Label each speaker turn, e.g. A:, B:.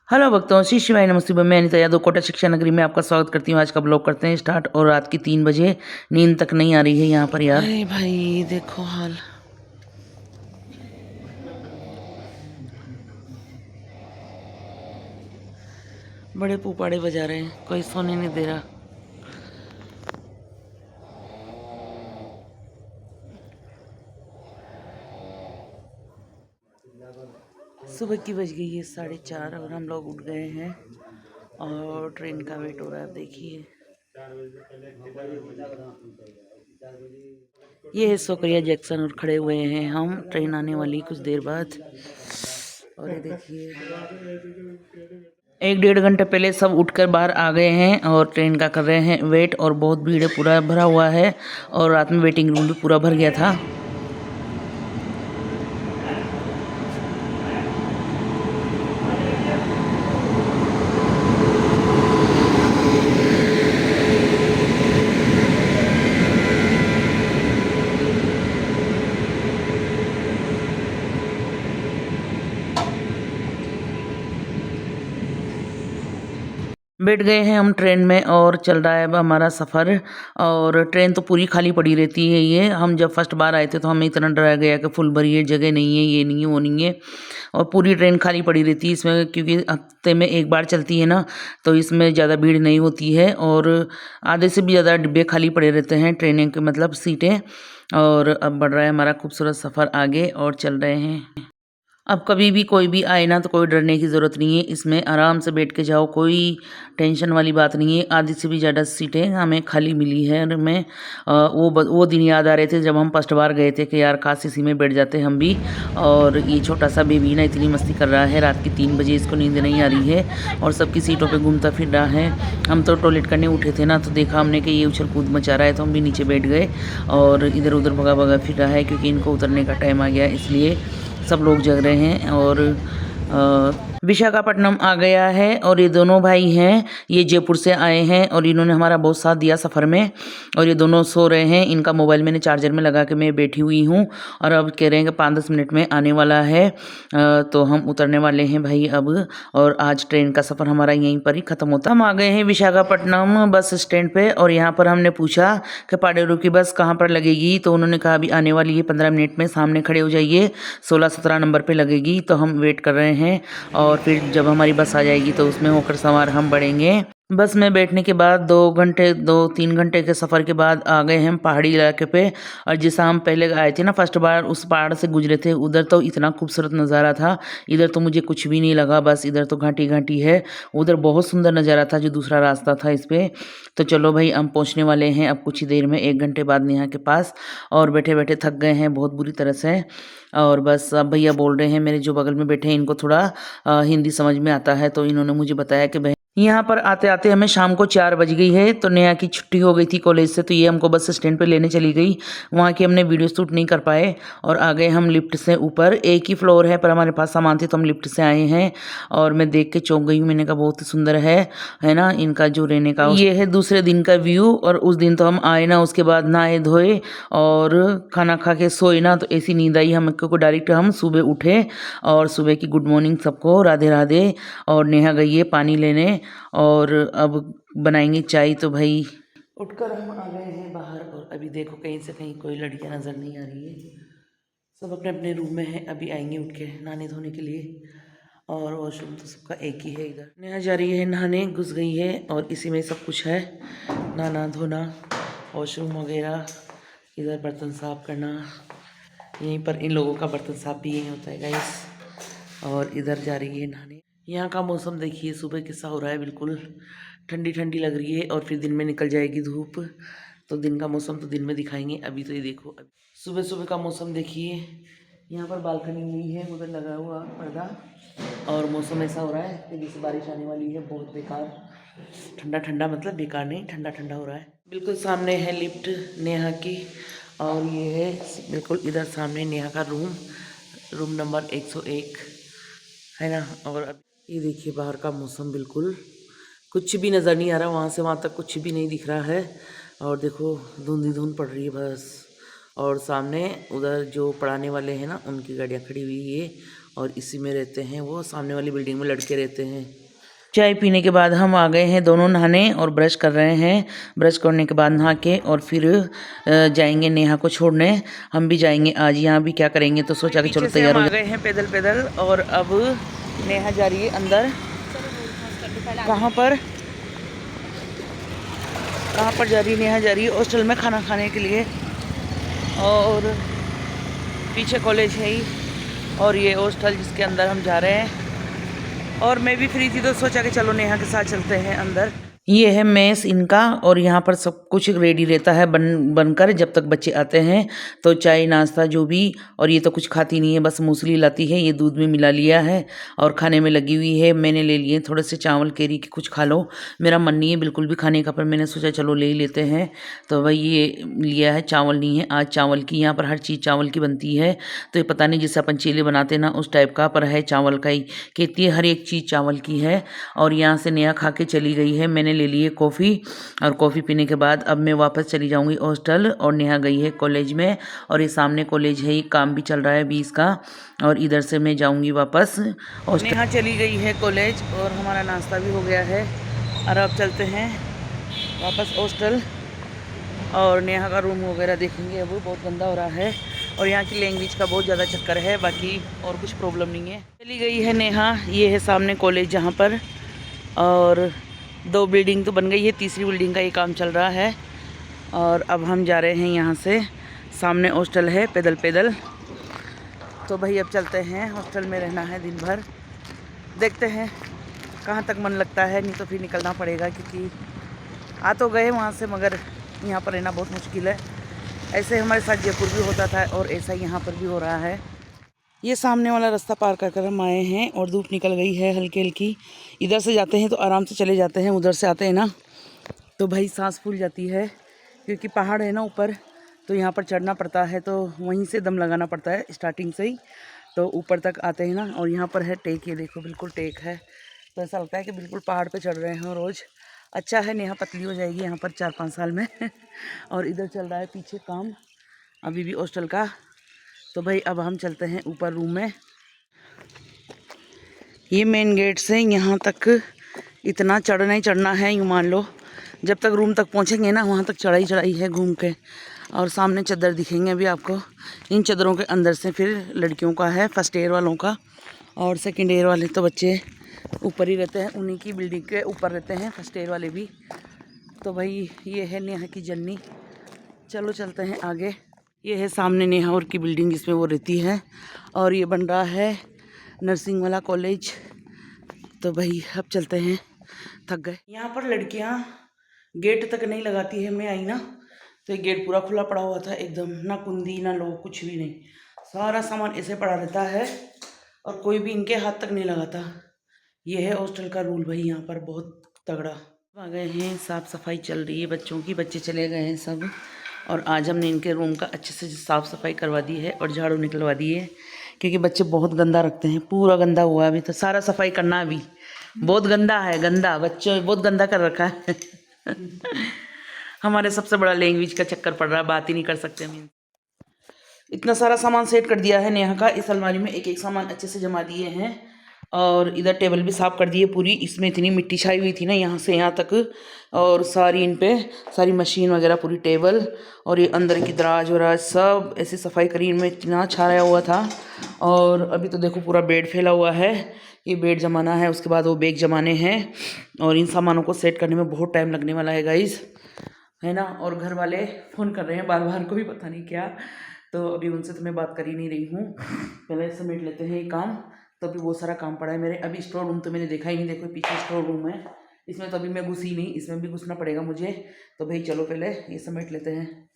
A: Hello भक्तों, श्री शिवाय नमस्ते। मैं अनिता यादव कोटा शिक्षा नगरी में आपका स्वागत करती हूँ। आज का ब्लॉग करते हैं स्टार्ट। और रात की 3 बजे नींद तक नहीं आ रही है यहाँ पर यार।
B: अरे भाई देखो हाल। बड़े पुपाड़े बजा रहे हैं, कोई सोने नहीं दे रहा। सुबह की बज गई है 4:30 और हम लोग उठ गए हैं और ट्रेन का वेट हो रहा है। देखिए ये है सोकरिया जंक्शन और खड़े हुए हैं हम। ट्रेन आने वाली कुछ देर बाद। और ये देखिए
A: 1-1.5 घंटे पहले सब उठकर बाहर आ गए हैं और ट्रेन का कर रहे हैं वेट। और बहुत भीड़ पूरा भरा हुआ है और रात में वेटिंग रूम भी पूरा भर गया था। बैठ गए हैं हम ट्रेन में और चल रहा है अब हमारा सफ़र। और ट्रेन तो पूरी खाली पड़ी रहती है। ये हम जब फर्स्ट बार आए थे तो हमें इतना डराया गया कि फुल भरी है, जगह नहीं है, ये नहीं है, वो नहीं है। और पूरी ट्रेन खाली पड़ी रहती है इसमें, क्योंकि हफ्ते में एक बार चलती है ना, तो इसमें ज़्यादा भीड़ नहीं होती है। और आधे से भी ज़्यादा डिब्बे खाली पड़े रहते हैं ट्रेनें के, मतलब सीटें। और अब बढ़ रहा है हमारा खूबसूरत सफ़र आगे और चल रहे हैं। अब कभी भी कोई भी आए ना तो कोई डरने की ज़रूरत नहीं है। इसमें आराम से बैठ के जाओ, कोई टेंशन वाली बात नहीं है। आधी से भी ज़्यादा सीटें हमें खाली मिली है। और मैं वो दिन याद आ रहे थे जब हम फर्स्ट बार गए थे कि यार काश इसी में बैठ जाते हम भी। और ये छोटा सा बेबी ना इतनी मस्ती कर रहा है, रात की 3 बजे इसको नींद नहीं आ रही है और सबकी सीटों पर घूमता फिर रहा है। हम तो टॉयलेट करने उठे थे ना, तो देखा हमने कि ये उछल कूद मचा रहा है, तो हम भी नीचे बैठ गए और इधर उधर भगा भगा फिर रहा है, क्योंकि इनको उतरने का टाइम आ गया, इसलिए सब लोग जग रहे हैं। और विशाखापट्टनम आ गया है और ये दोनों भाई हैं, ये जयपुर से आए हैं और इन्होंने हमारा बहुत साथ दिया सफ़र में। और ये दोनों सो रहे हैं, इनका मोबाइल मैंने चार्जर में लगा के मैं बैठी हुई हूँ। और अब कह रहे हैं कि 5-10 मिनट में आने वाला है। तो हम उतरने वाले हैं भाई अब। और आज ट्रेन का सफ़र हमारा यहीं पर ही ख़त्म होता है। हम आ गए हैं विशाखापट्टनम बस स्टैंड पे। और यहाँ पर हमने पूछा कि पाडेरू की बस कहाँ पर लगेगी, तो उन्होंने कहा अभी आने वाली है 15 मिनट में, सामने खड़े हो जाइए, 16-17 नंबर पे लगेगी। तो हम वेट कर रहे हैं और फिर जब हमारी बस आ जाएगी तो उसमें होकर सवार हम बढ़ेंगे। बस में बैठने के बाद 2-3 घंटे के सफ़र के बाद आ गए हम पहाड़ी इलाके पे। और जैसा हम पहले आए थे ना फर्स्ट बार, उस पहाड़ से गुजरे थे, उधर तो इतना खूबसूरत नज़ारा था। इधर तो मुझे कुछ भी नहीं लगा, बस इधर तो घाटी घाटी है। उधर बहुत सुंदर नज़ारा था जो दूसरा रास्ता था इस पर। तो चलो भाई, हम पहुँचने वाले हैं अब कुछ ही देर में, 1 घंटे बाद नेहा के पास। और बैठे बैठे थक गए हैं बहुत बुरी तरह से। और बस अब भैया बोल रहे हैं, मेरे जो बगल में बैठे हैं इनको थोड़ा हिंदी समझ में आता है, तो इन्होंने मुझे बताया कि भाई यहाँ पर आते आते हमें शाम को 4 बज गई है। तो नेहा की छुट्टी हो गई थी कॉलेज से, तो ये हमको बस स्टैंड पे लेने चली गई। वहाँ की हमने वीडियो शूट नहीं कर पाए और आ गए हम लिफ्ट से ऊपर। एक ही फ्लोर है पर हमारे पास सामान थे तो हम लिफ्ट से आए हैं। और मैं देख के चौंक गई हूँ, मैंने कहा बहुत ही सुंदर है ना इनका जो रहने का। ये है दूसरे दिन का व्यू। और उस दिन तो हम आए ना, उसके बाद नहाए धोए और खाना खा के सोए ना, तो ऐसी नींद आई हमको डायरेक्ट हम सुबह उठे। और सुबह की गुड मॉर्निंग सबको, राधे राधे। और नेहा गई है पानी लेने और अब बनाएंगे चाय। तो भाई उठकर हम आ गए हैं बाहर। और अभी देखो कहीं से कहीं कोई लड़कियां नज़र नहीं आ रही है, सब अपने अपने रूम में हैं। अभी आएंगे उठ के नहाने धोने के लिए। और वॉशरूम तो सबका एक ही है। इधर नेहा जा रही है नहाने, घुस गई है और इसी में सब कुछ है, नहाना धोना, वॉशरूम वगैरह, इधर बर्तन साफ करना। यहीं पर इन लोगों का बर्तन साफ भी यहीं होता है गाइस। और इधर जा रही है नहाने। यहाँ का मौसम देखिए सुबह कैसा हो रहा है, बिल्कुल ठंडी ठंडी लग रही है और फिर दिन में निकल जाएगी धूप। तो दिन का मौसम तो दिन में दिखाएंगे। अभी तो ये देखो सुबह सुबह का मौसम देखिए। यहाँ पर बालकनी हुई है, उधर लगा हुआ पर्दा। और मौसम ऐसा हो रहा है कि जैसे बारिश आने वाली है, बहुत बेकार ठंडा ठंडा, मतलब बेकार नहीं, ठंडा ठंडा हो रहा है। बिल्कुल सामने है लिफ्ट नेहा की। और ये है बिल्कुल इधर सामने नेहा का रूम नंबर 101 है ना। और अब ये देखिए बाहर का मौसम, बिल्कुल कुछ भी नज़र नहीं आ रहा, वहाँ से वहाँ तक कुछ भी नहीं दिख रहा है। और देखो धुंध ही धुंध पड़ रही है बस। और सामने उधर जो पढ़ाने वाले हैं ना, उनकी गाड़ियाँ खड़ी हुई है। और इसी में रहते हैं, वो सामने वाली बिल्डिंग में लड़के रहते हैं। चाय पीने के बाद हम आ गए हैं दोनों नहाने और ब्रश कर रहे हैं। ब्रश करने के बाद नहा के और फिर जाएंगे नेहा को छोड़ने। हम भी जाएंगे आज, यहाँ भी क्या करेंगे, तो सोचा कि चलो तैयार हो
B: आ गए हैं पैदल पैदल और अब नेहा जा रही है अंदर। कहाँ पर जा रही है नेहा? जा रही है हॉस्टल में खाना खाने के लिए, और पीछे कॉलेज है ही और ये हॉस्टल जिसके अंदर हम जा रहे हैं। और मैं भी फ्री थी तो सोचा कि चलो नेहा के साथ चलते हैं अंदर। ये है मेस इनका और यहाँ पर सब कुछ रेडी रहता है बनकर जब तक बच्चे आते हैं, तो चाय नाश्ता जो भी। और ये तो कुछ खाती नहीं है, बस मूसली लाती है, ये दूध में मिला लिया है और खाने में लगी हुई है। मैंने ले लिए थोड़े से चावल, कह रही कि कुछ खा लो। मेरा मन नहीं है बिल्कुल भी खाने का, पर मैंने सोचा चलो ले ही लेते हैं। तो वही ये लिया है, चावल नहीं है आज चावल की, यहाँ पर हर चीज़ चावल की बनती है। तो ये पता नहीं जैसे अपन चीले बनाते ना उस टाइप का, पर है चावल का ही, कहती है हर एक चीज़ चावल की है। और यहाँ से नेहा खा के चली गई है। मैंने ले लिए कॉफ़ी, और कॉफ़ी पीने के बाद अब मैं वापस चली जाऊंगी हॉस्टल। और नेहा गई है कॉलेज में, और ये सामने कॉलेज है, ये काम भी चल रहा है 20 का। और इधर से मैं जाऊंगी वापस हॉस्टल। नेहा चली गई है कॉलेज और हमारा नाश्ता भी हो गया है, और अब चलते हैं वापस हॉस्टल। और नेहा का रूम वगैरह देखेंगे। अब बहुत गंदा हो रहा है और यहाँ की लैंग्वेज का बहुत ज़्यादा चक्कर है, बाकी और कुछ प्रॉब्लम नहीं है। चली गई है नेहा, ये है सामने कॉलेज जहाँ पर, और 2 बिल्डिंग तो बन गई है, तीसरी बिल्डिंग का ये काम चल रहा है। और अब हम जा रहे हैं यहाँ से, सामने हॉस्टल है पैदल पैदल। तो भाई अब चलते हैं, हॉस्टल में रहना है दिन भर, देखते हैं कहाँ तक मन लगता है, नहीं तो फिर निकलना पड़ेगा, क्योंकि आ तो गए वहाँ से मगर यहाँ पर रहना बहुत मुश्किल है। ऐसे हमारे साथ जयपुर भी होता था और ऐसा ही यहाँ पर भी हो रहा है। ये सामने वाला रास्ता पार कर हम आए हैं और धूप निकल गई है हल्की हल्की। इधर से जाते हैं तो आराम से चले जाते हैं, उधर से आते हैं ना तो भाई सांस फूल जाती है, क्योंकि पहाड़ है ना ऊपर, तो यहाँ पर चढ़ना पड़ता है, तो वहीं से दम लगाना पड़ता है स्टार्टिंग से ही, तो ऊपर तक आते हैं ना। और यहाँ पर है टेक, ये देखो बिल्कुल टेक है, तो ऐसा लगता है कि बिल्कुल पहाड़ पे चढ़ रहे हैं रोज़। अच्छा है, नेहा पतली हो जाएगी यहाँ पर 4-5 साल में और इधर चल रहा है पीछे काम अभी भी हॉस्टल का। तो भाई अब हम चलते हैं ऊपर रूम में। ये मेन गेट से यहाँ तक इतना चढ़ना ही चढ़ना है, यूँ मान लो जब तक रूम तक पहुँचेंगे ना वहाँ तक चढ़ाई चढ़ाई है घूम के। और सामने चादर दिखेंगे अभी आपको, इन चादरों के अंदर से फिर लड़कियों का है, फर्स्ट ईयर वालों का, और सेकंड ईयर वाले तो बच्चे ऊपर ही रहते हैं, उन्हीं की बिल्डिंग के ऊपर रहते हैं फर्स्ट ईयर वाले भी। तो भाई ये है नेहा की जर्नी, चलो चलते हैं आगे। ये है सामने नेहा और की बिल्डिंग जिसमें वो रहती है, और ये बन रहा है नर्सिंग वाला कॉलेज। तो भाई अब चलते हैं, थक गए। यहाँ पर लड़कियाँ गेट तक नहीं लगाती है, मैं आई ना तो ये गेट पूरा खुला पड़ा हुआ था एकदम, ना कुंदी ना लोग, कुछ भी नहीं, सारा सामान ऐसे पड़ा रहता है और कोई भी इनके हाथ तक नहीं लगाता। ये है हॉस्टल का रूल भाई, यहाँ पर बहुत तगड़ा। आ गए हैं, साफ़ सफाई चल रही है बच्चों की, बच्चे चले गए हैं सब, और आज हमने इनके रूम का अच्छे से साफ़ सफाई करवा दी है और झाड़ू निकलवा दी है, क्योंकि बच्चे बहुत गंदा रखते हैं, पूरा गंदा हुआ अभी तो सारा सफाई करना, अभी बहुत गंदा है, गंदा बच्चों बहुत गंदा कर रखा है हमारे सबसे बड़ा लैंग्वेज का चक्कर पड़ रहा है, बात ही नहीं कर सकते हम। इतना सारा सामान सेट कर दिया है नेहा का, इस अलमारी में एक एक सामान अच्छे से जमा दिए हैं, और इधर टेबल भी साफ़ कर दी है पूरी, इसमें इतनी मिट्टी छाई हुई थी ना यहाँ से यहाँ तक, और सारी इन पे सारी मशीन वगैरह पूरी टेबल, और ये अंदर की दराज वराज सब ऐसे सफाई करी, इनमें इतना छाया हुआ था। और अभी तो देखो पूरा बेड फैला हुआ है, ये बेड जमाना है, उसके बाद वो बैग जमाने हैं, और इन सामानों को सेट करने में बहुत टाइम लगने वाला है गाइज़, है ना। और घर वाले फ़ोन कर रहे हैं बार बार, कोई पता नहीं क्या, तो अभी उनसे तो मैं बात कर ही नहीं रही हूँ, पहले समेट लेते हैं ये काम। तो अभी बहुत सारा काम पड़ा है मेरे। अभी स्टोर रूम तो मैंने देखा ही नहीं, देखो पीछे स्टोर रूम है, इसमें तो अभी मैं घुसी नहीं, इसमें भी घुसना पड़ेगा मुझे। तो भाई चलो पहले ये समेट लेते हैं।